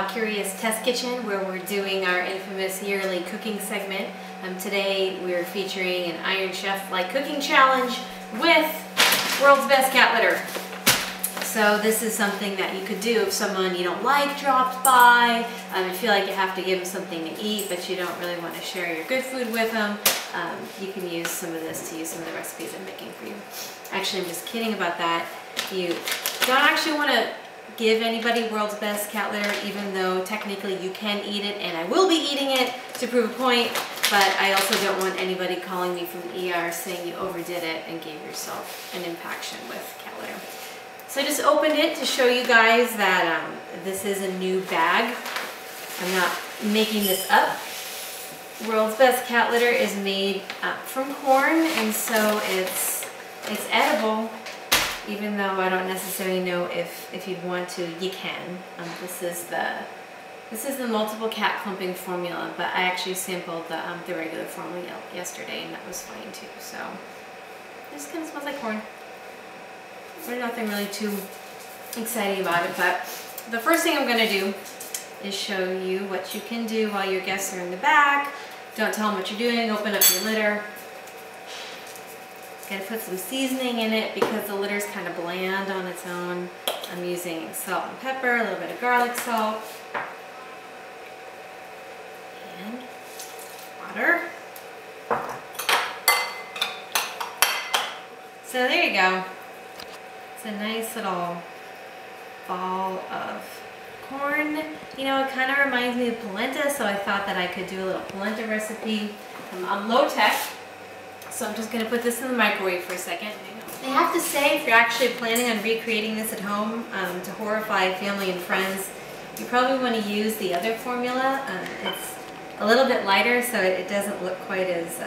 Pawcurious Test Kitchen, where we're doing our infamous yearly cooking segment. Today we're featuring an Iron Chef-like cooking challenge with World's Best Cat Litter. So this is something that you could do if someone you don't like dropped by, you feel like you have to give them something to eat, but you don't really want to share your good food with them. You can use some of this to use some of the recipes I'm making for you. Actually, I'm just kidding about that. You don't actually want to give anybody World's Best Cat Litter, even though technically you can eat it, and I will be eating it to prove a point, but I also don't want anybody calling me from the ER saying you overdid it and gave yourself an impaction with cat litter. So I just opened it to show you guys that this is a new bag. I'm not making this up. World's Best Cat Litter is made from corn, and so it's edible. Even though I don't necessarily know if you'd want to, you can. This is the multiple cat clumping formula, but I actually sampled the regular formula yesterday, and that was fine too. So it just kind of smells like corn. There's nothing really too exciting about it, but the first thing I'm going to do is show you what you can do while your guests are in the back. Don't tell them what you're doing. Open up your litter. Gonna put some seasoning in it because the litter's kind of bland on its own. I'm using salt and pepper, a little bit of garlic salt, and water. So there you go. It's a nice little ball of corn. You know, it kind of reminds me of polenta, so I thought that I could do a little polenta recipe. I'm low tech. So I'm just going to put this in the microwave for a second. I have to say, if you're actually planning on recreating this at home to horrify family and friends, you probably want to use the other formula. It's a little bit lighter, so it doesn't look quite as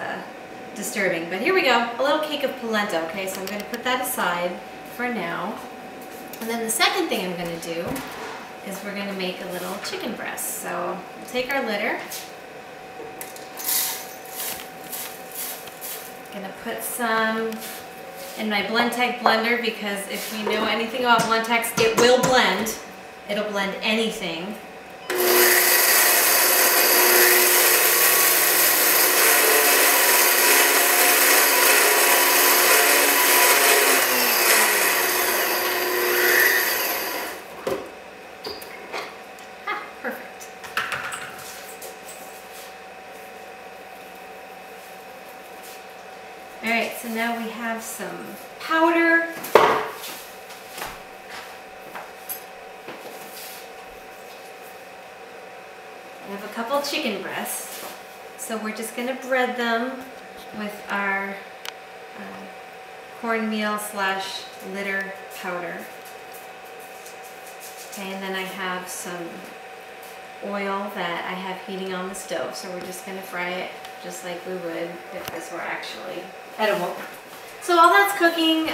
disturbing. But here we go, a little cake of polenta. Okay, so I'm going to put that aside for now. And then the second thing I'm going to do is we're going to make a little chicken breast. So we'll take our litter. Gonna put some in my Blendtec blender because if you know anything about Blendtecs, it will blend. It'll blend anything. Alright, so now we have some powder. I have a couple chicken breasts. So we're just going to bread them with our cornmeal / litter powder. Okay, and then I have some oil that I have heating on the stove. So we're just going to fry it just like we would if this were actually edible. So while that's cooking,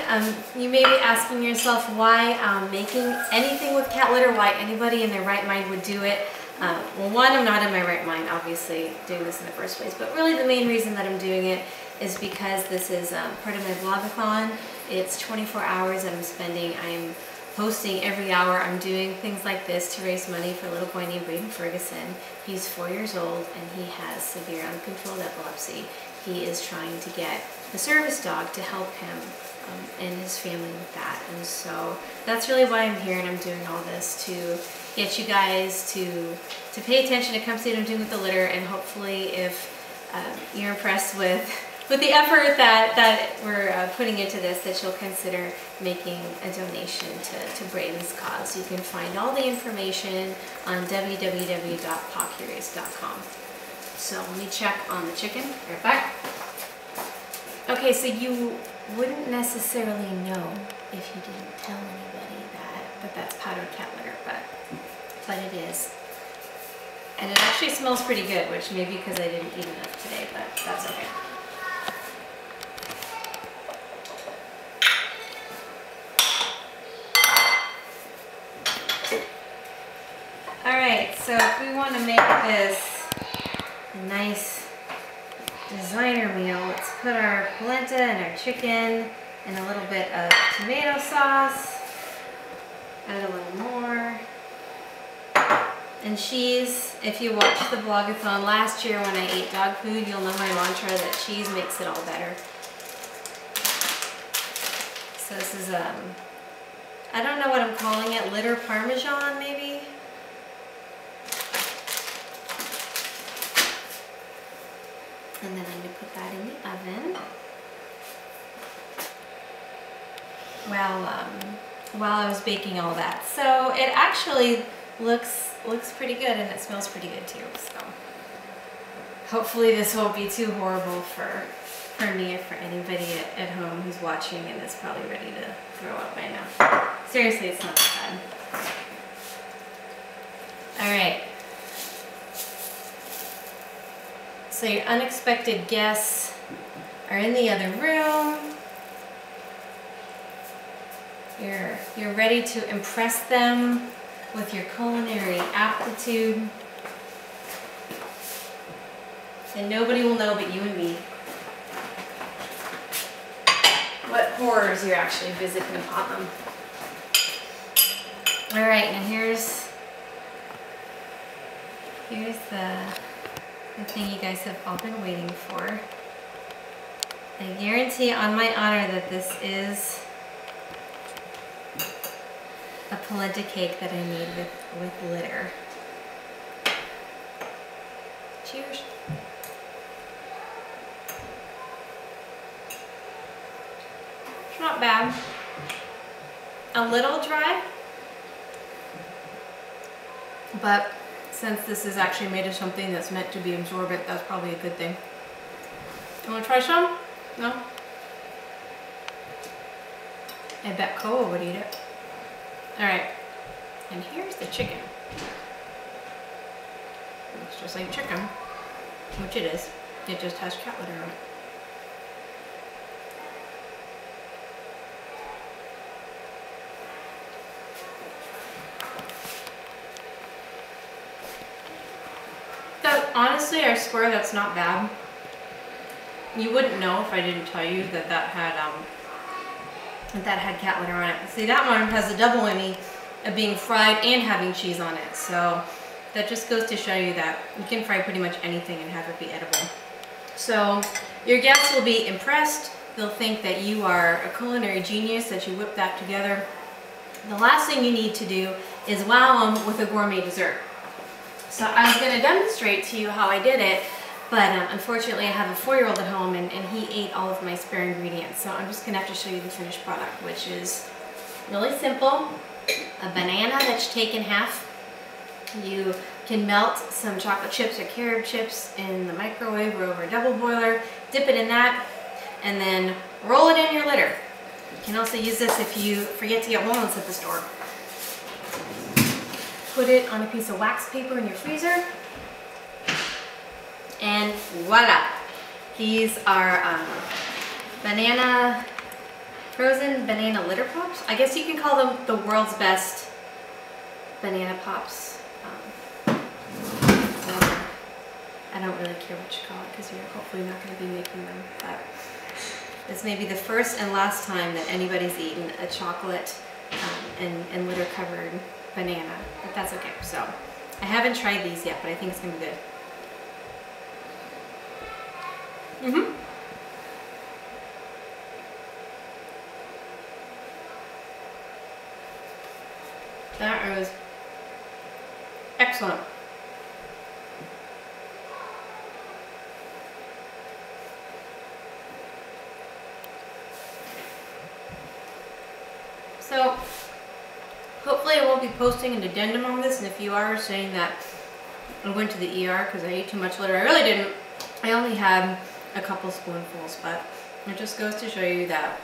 you may be asking yourself why making anything with cat litter, why anybody in their right mind would do it. Well, one, I'm not in my right mind, obviously, doing this in the first place, but really the main reason that I'm doing it is because this is part of my vlogathon. It's 24 hours that I'm spending. I'm posting every hour. I'm doing things like this to raise money for a little boy named Braden Ferguson. He's 4 years old and he has severe uncontrolled epilepsy. He is trying to get a service dog to help him and his family with that. And so that's really why I'm here, and I'm doing all this to get you guys to pay attention, to come see what I'm doing with the litter, and hopefully if you're impressed with the effort that we're putting into this, that you'll consider making a donation to Braden's cause. You can find all the information on www.pawcurious.com. So let me check on the chicken. Right back. Okay, so you wouldn't necessarily know if you didn't tell anybody that that's powdered cat litter, but it is. And it actually smells pretty good, which maybe because I didn't eat enough today, but that's okay. Alright, so if we want to make this a nice designer meal, let's put our polenta and our chicken and a little bit of tomato sauce. Add a little more. And cheese, if you watched the vlogathon last year when I ate dog food, you'll know my mantra that cheese makes it all better. So this is, I don't know what I'm calling it, litter Parmesan maybe? And then I'm going to put that in the oven while I was baking all that. So it actually looks pretty good, and it smells pretty good too. So hopefully this won't be too horrible for me or for anybody at home who's watching and is probably ready to throw up by now. Seriously, it's not that bad. All right. So your unexpected guests are in the other room. You're ready to impress them with your culinary aptitude. And nobody will know but you and me what horrors you're actually visiting upon them. All right, now here's the thing you guys have all been waiting for. I guarantee on my honor that this is a polenta cake that I made with litter. Cheers. It's not bad. A little dry, but since this is actually made of something that's meant to be absorbent, that's probably a good thing. You want to try some? No? I bet Koa would eat it. Alright, and here's the chicken. Looks just like chicken, which it is. It just has cat litter on it. Honestly, I swear that's not bad. You wouldn't know if I didn't tell you that that had cat litter on it. See, that one has a double whammy of being fried and having cheese on it. So that just goes to show you that you can fry pretty much anything and have it be edible. So your guests will be impressed. They'll think that you are a culinary genius, that you whipped that together. The last thing you need to do is wow them with a gourmet dessert. So I was going to demonstrate to you how I did it, but unfortunately I have a 4-year-old at home and he ate all of my spare ingredients. So I'm just going to have to show you the finished product, which is really simple. A banana that's taken half. You can melt some chocolate chips or carob chips in the microwave or over a double boiler, dip it in that, and then roll it in your litter. You can also use this if you forget to get walnuts at the store. Put it on a piece of wax paper in your freezer, and voila! These are frozen banana litter pops. I guess you can call them the world's best banana pops. I don't really care what you call it because you're hopefully not going to be making them. But this may be the first and last time that anybody's eaten a chocolate and litter covered banana, but that's okay. So I haven't tried these yet, but I think it's gonna be good. That was excellent. So hopefully I won't be posting an addendum on this, and if you are saying that I went to the ER because I ate too much litter, I really didn't. I only had a couple spoonfuls, but it just goes to show you that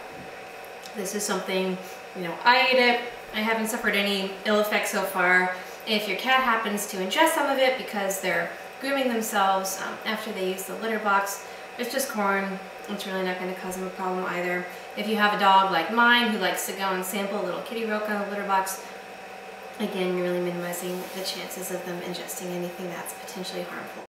this is something, you know, I ate it. I haven't suffered any ill effects so far. If your cat happens to ingest some of it because they're grooming themselves after they use the litter box, it's just corn. It's really not going to cause them a problem either. If you have a dog like mine who likes to go and sample a little kitty roca in the litter box, again, you're really minimizing the chances of them ingesting anything that's potentially harmful.